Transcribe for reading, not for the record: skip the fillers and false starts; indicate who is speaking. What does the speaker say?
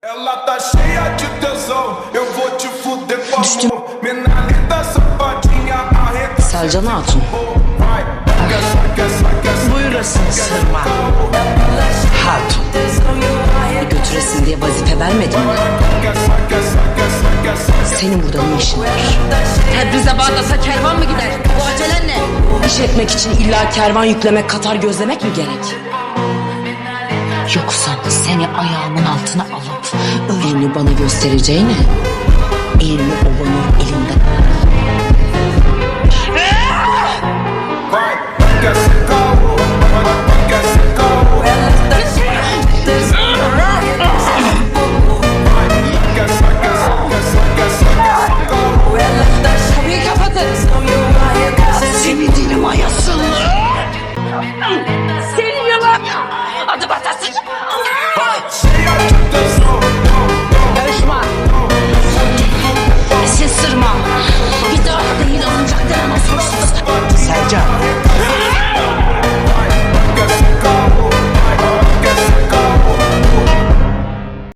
Speaker 1: Ela tá cheia de tesão, eu vou te fuder com amor. Mina linda, safadinha, arreta.
Speaker 2: Selcan Hatun.
Speaker 1: Vai, quer,
Speaker 2: Buyurasın sırma. Hatun. Götüresin diye vazife vermedim mi? Senin burada ne işin var? Tebriz'e Bağdat'a kervan mı gider? Bu acelen ne? İş etmek için illa kervan yüklemek, Katar gözlemek mi gerek? Yoksa seni ayağımın altına alıp elini bana göstereceğine elini ovanın